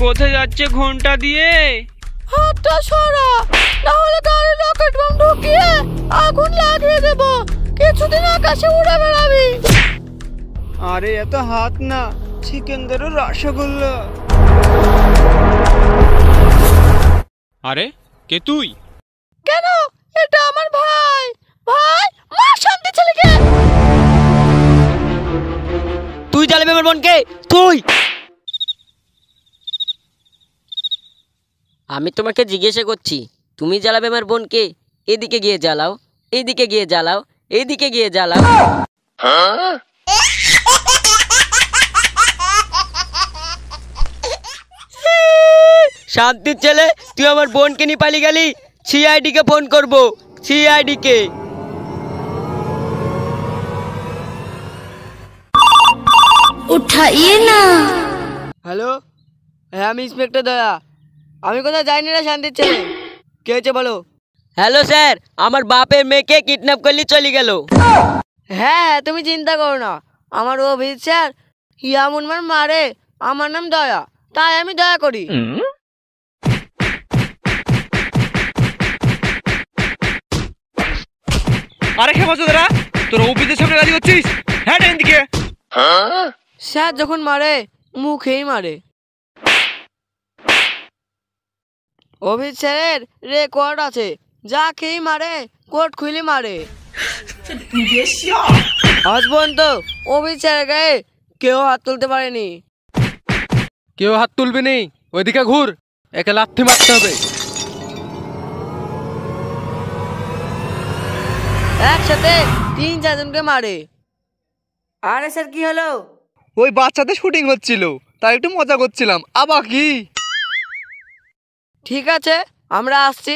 কোথায় যাচ্ছে ঘন্টা দিয়ে? হাতটা সরা, না হলে গাড়ি রকেট বম ঢুকিয়ে আগুন লাগিয়ে দেব। কিছুদিন আকাশে উড়ে বেড়াবি। আরে এত হাত না, সিকেন্দারের রসগোল্লা। আরে কে তুই? কেন? এটা আমার ভাই। ভাই, মার শান্তি ছেলেকে। তুই জ্বালাবি আমার বোনকে? তুই? আমি তোমাকে জিজ্ঞাসা করছি, তুমি জ্বালাবে আমার বোনকে? এদিকে গিয়ে জ্বালাও, এইদিকে গিয়ে জ্বালাও, এইদিকে গিয়ে জ্বালাও। শান্তির ছেলে, তুই আমার বোনকে নিয়ে পালিয়ে গেলি। সিআইডি কে ফোন করবো, সিআইডি কে। উঠাইয়ে না। হ্যালো, হ্যাঁ আমি ইন্সপেক্টর দয়া। আমি কোথায় যাইনি রে শান্তির ছেলে। কে হয়েছে বলো। হ্যালো স্যার, আমার বাপের মেয়েকে কিডন্যাপ করলে চলে গেল। হ্যাঁ, তুমি চিন্তা করো না। আমার অভিজিৎ স্যার এমন মারে। আমার নাম দয়া, তাই আমি দয়া করি। আরে কে বলছো তোরা? তোর অফিসের সামনে গাড়ি হচ্ছিস? হ্যাঁ এদিকে। স্যার যখন মারে মুখেই মারে। অভিজিৎ স্যারের রেকর্ড আছে, যাকেই মারে কোর্ট খুলে মারে। আজ পর্যন্ত অভিজিৎ স্যারের গায়ে কেউ হাত তুলতে পারেনি। কেউ হাত তুলবি নি। ওইদিকে ঘুর, একে লাথি মারতে হবে। একসাথে 3-4 জনকে মারে। আরে স্যার কি হলো? ওই বাচ্চাদের শুটিং হচ্ছিল, তাই একটু মজা করছিলাম। আবার কি? ঠিক আছে, আমরা আসছি।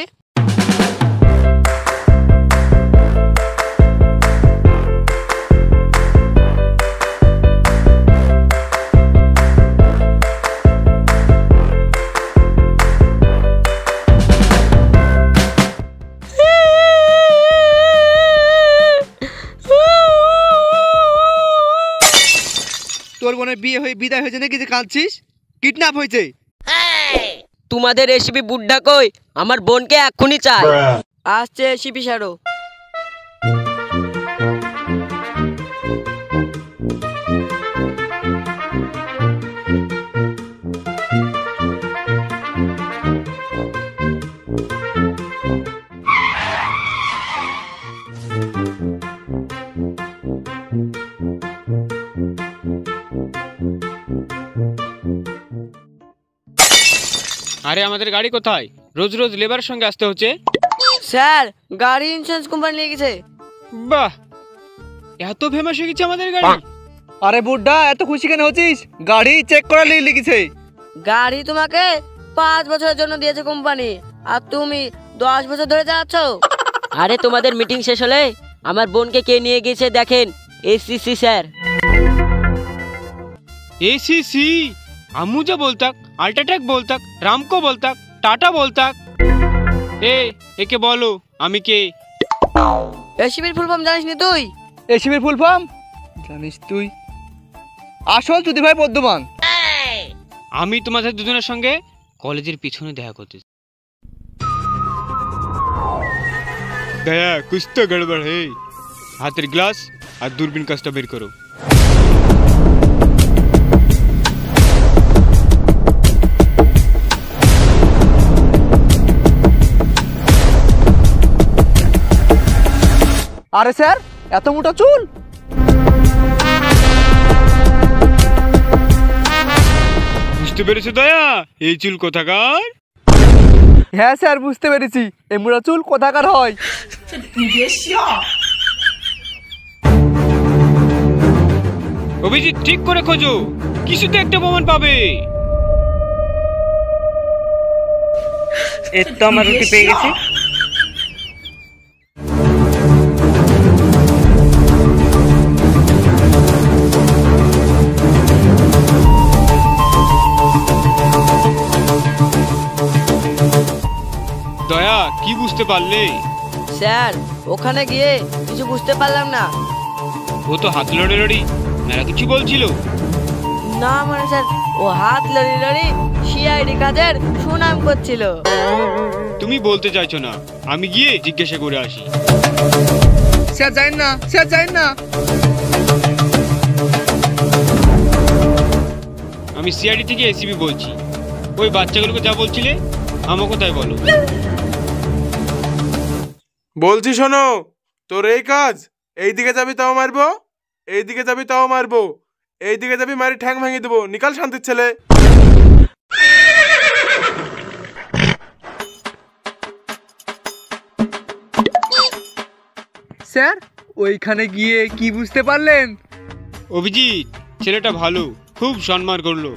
তোর বোনের বিয়ে হয়ে বিদায় হয়েছে নাকি যে কাঁদছিস? কিডন্যাপ হয়েছে। তোমাদের রেসিপি বুড্ডা কই? আমার বোনকে এক্ষুনি চাই। আসছে রেসিপি স্যারও। আরে আমাদের গাড়ি কোথায়? রোজ রোজ লেবারের সঙ্গে আসতে হচ্ছে। স্যার, গাড়ি ইন্স্যুরেন্স কোম্পানি নিয়ে গেছে। বাহ, এত ফেমাস হয়ে গেছে আমাদের গাড়ি। আরে বুড্ডা, এত খুশি কেন হচ্ছিস? গাড়ি চেক করা লিখেছে। গাড়ি তোমাকে 5 বছরের জন্য দিয়েছে কোম্পানি, আর তুমি 10 বছর ধরে যাচ্ছ। আরে তোমাদের মিটিং শেষ হলে আমার বোনকে কে নিয়ে গেছে দেখেন। ACC sir. एसीसी अम्बुजा बोलता, अल्ट्राटेक बोलता, रामको बोलता, टाटा बोलता। एके बोलो आमी के? এসিবির ফুল ফর্ম জানিস নি তুই? এসিবির ফুল ফর্ম জানিস তুই? আসল চুদি ভাই পদ্মমান। আমি তোমাদের দুজনের সঙ্গে কলেজের পিছনে দেখা করতে। दया कुछ तो गड़बड़ है। हाथेर ग्लास और दूरबीन काजटा बेर करो। আরে স্যার, এত মোটা চুল? বুঝতে পেরেছো দয়া এই চুল কোথাকার? হ্যাঁ স্যার, বুঝতে পেরেছি। এই মোটা চুল কোথাকার হয়। অভিজিৎ ঠিক করে খোঁজো, কিছুতে একটা প্রমাণ পাবে। এর তো আমার রুটি পেয়ে গেছি। দয়া কি বুঝতে পারলে? স্যার, ওখানে গিয়ে কিছু বুঝতে পারলাম না। ও তো হাত লড়ে লড়ি মেলা কিছু বলছিল। না মানে স্যার, ও হাত লড়ি লড়ি সিআইডি কাজের সুনাম করছিল। তুমি বলতে চাইছো না, আমি গিয়ে জিজ্ঞাসা করে আসি। স্যার যাই না, স্যার যাই না। আমি সিআইডি থেকে এসিবি বলছি। ওই বাচ্চাগুলোকে যা বলছিলে আমাকে তাই বলো। বলছি শোনো, তোর এই কাজ, এইদিকে যাবি তাও মারবো, এইদিকে যাবি তাও মারবো, এইদিকে যাবি মারি ঠ্যাং ভেঙে দেবো। নিকাল শান্তির ছেলে। স্যার ওইখানে গিয়ে কি বুঝতে পারলেন? অভিজিৎ ছেলেটা ভালো, খুব সম্মান করলো।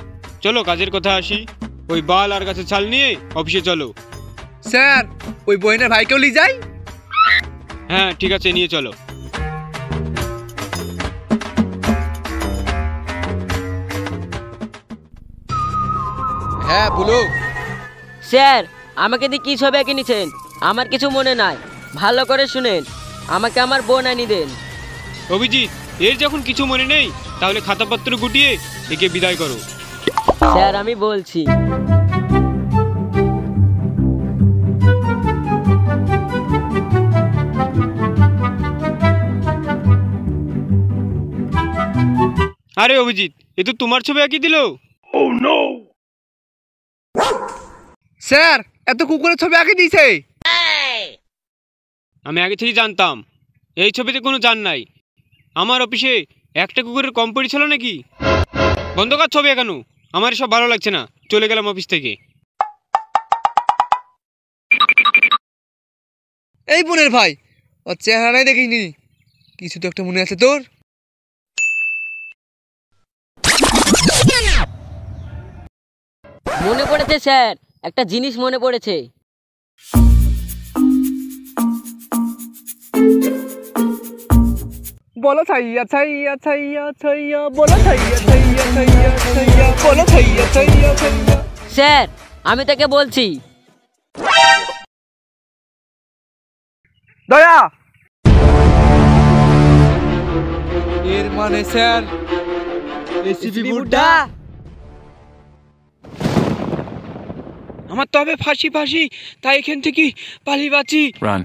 চলো কাজের কথা আসি। ওই বাল আর গাছের ছাল নিয়ে অফিসে চলো। স্যার ওই বইনের ভাইকেও নিয়ে যাই? হ্যাঁ ঠিক আছে, নিয়ে চলো। হ্যাঁ বলো। স্যার আমাকে দিয়ে কি ছবি এঁকে নিছেন? আমার কিছু মনে নাই, ভালো করে শুনেন। আমাকে আমার বোন আনি দেন। অভিজিৎ, এর যখন কিছু মনে নেই তাহলে খাতাপত্র গুটিয়ে একে বিদায় করো। স্যার আমি বলছি। আরে অভিজিৎ, এ তো তোমার ছবি এঁকে দিল। স্যার এত কুকুরের ছবি আঁকে দিয়েছে? আমি আগে থেকেই জানতাম এই ছবিতে কোনো জান নাই। আমার অফিসে একটা কুকুরের কম পড়েছিল নাকি? বন্ধ কর ছবি একানো, আমার সব ভালো লাগছে না, চলে গেলাম অফিস থেকে। এই বোনের ভাই, ওর চেহারাই দেখিনি। কিছু তো একটা মনে আছে তোর? মনে পড়েছে স্যার, একটা জিনিস মনে পড়েছে। বলো ছাইয়া ছাইয়া ছাইয়া ছাইয়া, বলো ছাইয়া ছাইয়া ছাইয়া ছাইয়া, বলো ছাইয়া ছাইয়া ছাইয়া। স্যার আমি তাকে বলছি। দয়া। এর মানে স্যার এসিপি বুড্ডা। আমার তবে ফাঁসি ফাঁসি, তাই এখান থেকে পালিয়ে বাঁচি। Run.